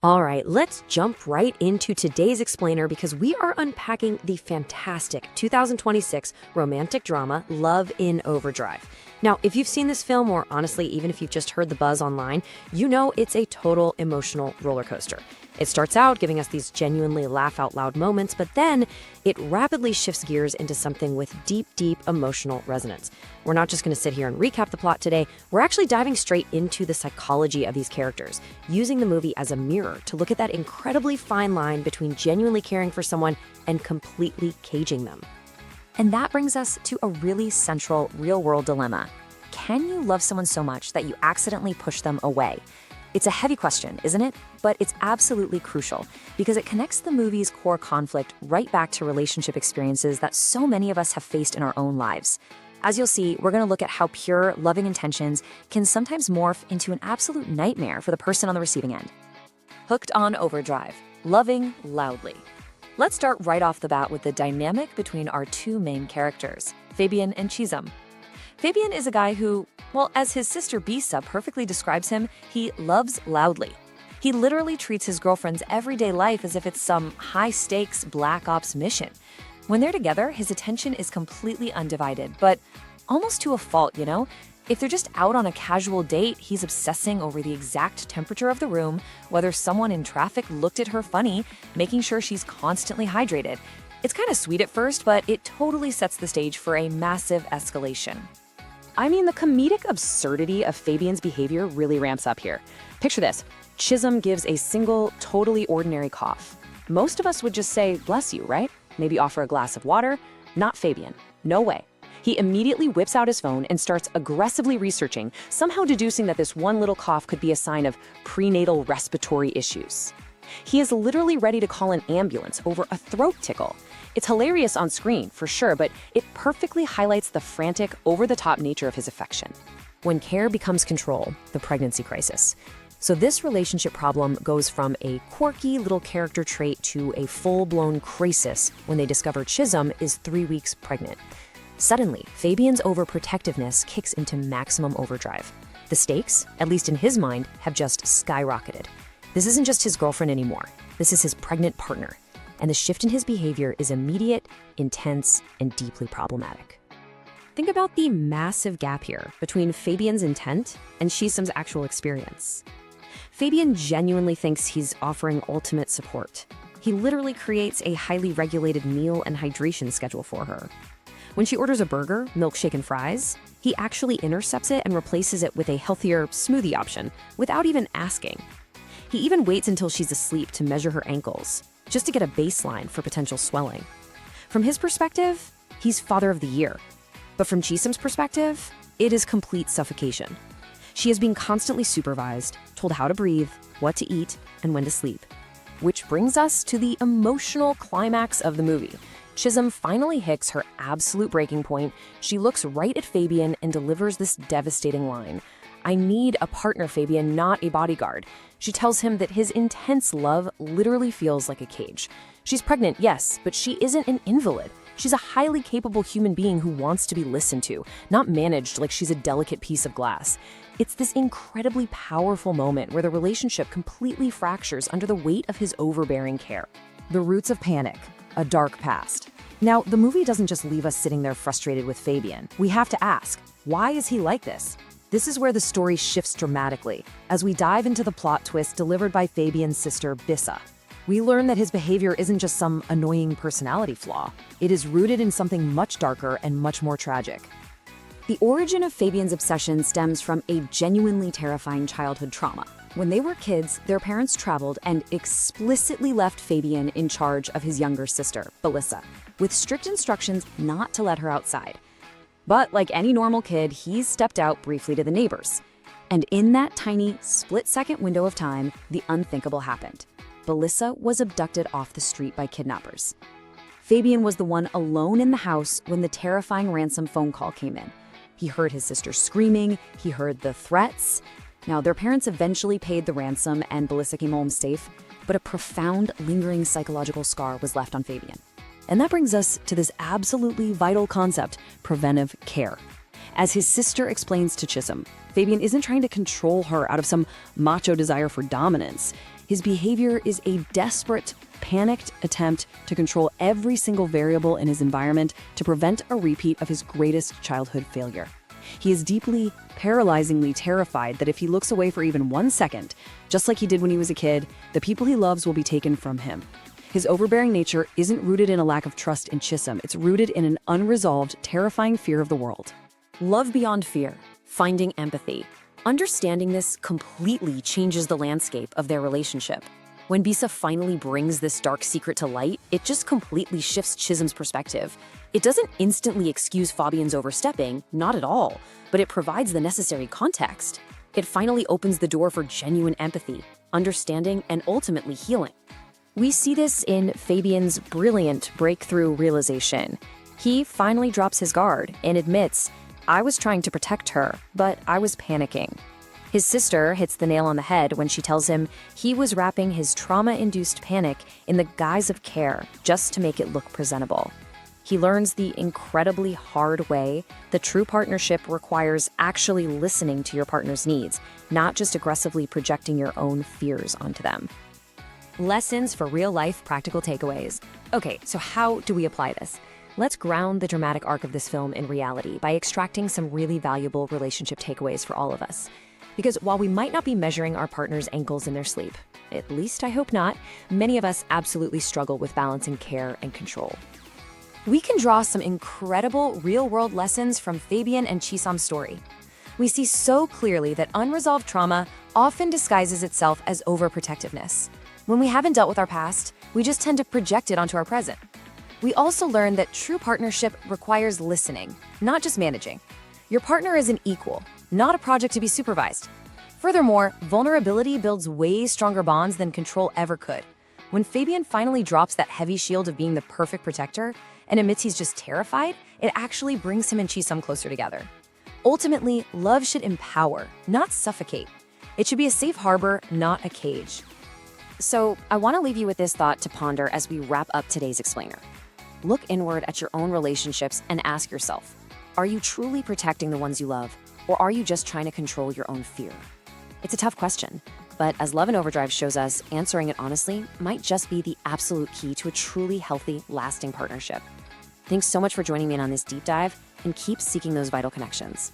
All right, let's jump right into today's explainer because we are unpacking the fantastic 2026 romantic drama Love in Overdrive. Now, if you've seen this film, or honestly, even if you've just heard the buzz online, you know it's a total emotional roller coaster. It starts out giving us these genuinely laugh out loud moments, but then it rapidly shifts gears into something with deep, deep emotional resonance. We're not just going to sit here and recap the plot today, we're actually diving straight into the psychology of these characters, using the movie as a mirror to look at that incredibly fine line between genuinely caring for someone and completely caging them. And that brings us to a really central real-world dilemma. Can you love someone so much that you accidentally push them away? It's a heavy question, isn't it? But it's absolutely crucial because it connects the movie's core conflict right back to relationship experiences that so many of us have faced in our own lives. As you'll see, we're going to look at how pure, loving intentions can sometimes morph into an absolute nightmare for the person on the receiving end. Hooked on Overdrive, loving loudly. Let's start right off the bat with the dynamic between our two main characters, Fabian and Chisholm. Fabian is a guy who, well, as his sister Bisa perfectly describes him, he loves loudly. He literally treats his girlfriend's everyday life as if it's some high-stakes Black Ops mission. When they're together, his attention is completely undivided, but almost to a fault, you know? If they're just out on a casual date, he's obsessing over the exact temperature of the room, whether someone in traffic looked at her funny, making sure she's constantly hydrated. It's kind of sweet at first, but it totally sets the stage for a massive escalation. I mean, the comedic absurdity of Fabian's behavior really ramps up here. Picture this. Chisholm gives a single, totally ordinary cough. Most of us would just say, bless you, right? Maybe offer a glass of water. Not Fabian. No way. He immediately whips out his phone and starts aggressively researching, somehow deducing that this one little cough could be a sign of prenatal respiratory issues. He is literally ready to call an ambulance over a throat tickle. It's hilarious on screen, for sure, but it perfectly highlights the frantic, over-the-top nature of his affection. When care becomes control, the pregnancy crisis. So this relationship problem goes from a quirky little character trait to a full-blown crisis when they discover Chisholm is 3 weeks pregnant. Suddenly, Fabian's overprotectiveness kicks into maximum overdrive. The stakes, at least in his mind, have just skyrocketed. This isn't just his girlfriend anymore. This is his pregnant partner. And the shift in his behavior is immediate, intense, and deeply problematic. Think about the massive gap here between Fabian's intent and Chisholm's actual experience. Fabian genuinely thinks he's offering ultimate support. He literally creates a highly regulated meal and hydration schedule for her. When she orders a burger, milkshake, and fries, he actually intercepts it and replaces it with a healthier smoothie option without even asking. He even waits until she's asleep to measure her ankles, just to get a baseline for potential swelling. From his perspective, he's father of the year. But from Chisholm's perspective, it is complete suffocation. She is being constantly supervised, told how to breathe, what to eat, and when to sleep. Which brings us to the emotional climax of the movie. Chisholm finally hits her absolute breaking point. She looks right at Fabian and delivers this devastating line. I need a partner, Fabian, not a bodyguard. She tells him that his intense love literally feels like a cage. She's pregnant, yes, but she isn't an invalid. She's a highly capable human being who wants to be listened to, not managed like she's a delicate piece of glass. It's this incredibly powerful moment where the relationship completely fractures under the weight of his overbearing care. The roots of panic, a dark past. Now, the movie doesn't just leave us sitting there frustrated with Fabian. We have to ask, why is he like this? This is where the story shifts dramatically, as we dive into the plot twist delivered by Fabian's sister, Bisa. We learn that his behavior isn't just some annoying personality flaw. It is rooted in something much darker and much more tragic. The origin of Fabian's obsession stems from a genuinely terrifying childhood trauma. When they were kids, their parents traveled and explicitly left Fabian in charge of his younger sister, Belissa, with strict instructions not to let her outside. But like any normal kid, he's stepped out briefly to the neighbors. And in that tiny, split-second window of time, the unthinkable happened. Belissa was abducted off the street by kidnappers. Fabian was the one alone in the house when the terrifying ransom phone call came in. He heard his sister screaming, he heard the threats. Now, their parents eventually paid the ransom and Belissa came home safe, but a profound, lingering psychological scar was left on Fabian. And that brings us to this absolutely vital concept, preventive care. As his sister explains to Chisholm, Fabian isn't trying to control her out of some macho desire for dominance. His behavior is a desperate, panicked attempt to control every single variable in his environment to prevent a repeat of his greatest childhood failure. He is deeply, paralyzingly terrified that if he looks away for even 1 second, just like he did when he was a kid, the people he loves will be taken from him. His overbearing nature isn't rooted in a lack of trust in Chisholm, it's rooted in an unresolved, terrifying fear of the world. Love beyond fear, finding empathy. Understanding this completely changes the landscape of their relationship. When Bisa finally brings this dark secret to light, it just completely shifts Chisholm's perspective. It doesn't instantly excuse Fabian's overstepping, not at all, but it provides the necessary context. It finally opens the door for genuine empathy, understanding, and ultimately healing. We see this in Fabian's brilliant breakthrough realization. He finally drops his guard and admits, "I was trying to protect her, but I was panicking." His sister hits the nail on the head when she tells him he was wrapping his trauma-induced panic in the guise of care just to make it look presentable. He learns the incredibly hard way that true partnership requires actually listening to your partner's needs, not just aggressively projecting your own fears onto them. Lessons for real-life practical takeaways. Okay, so how do we apply this? Let's ground the dramatic arc of this film in reality by extracting some really valuable relationship takeaways for all of us. Because while we might not be measuring our partner's ankles in their sleep, at least I hope not, many of us absolutely struggle with balancing care and control. We can draw some incredible real-world lessons from Fabian and Chisholm's story. We see so clearly that unresolved trauma often disguises itself as overprotectiveness. When we haven't dealt with our past, we just tend to project it onto our present. We also learn that true partnership requires listening, not just managing. Your partner is an equal, not a project to be supervised. Furthermore, vulnerability builds way stronger bonds than control ever could. When Fabian finally drops that heavy shield of being the perfect protector and admits he's just terrified, it actually brings him and Chisholm closer together. Ultimately, love should empower, not suffocate. It should be a safe harbor, not a cage. So, I want to leave you with this thought to ponder as we wrap up today's explainer. Look inward at your own relationships and ask yourself, are you truly protecting the ones you love, or are you just trying to control your own fear? It's a tough question, but as Love in Overdrive shows us, answering it honestly might just be the absolute key to a truly healthy, lasting partnership. Thanks so much for joining me in on this deep dive, and keep seeking those vital connections.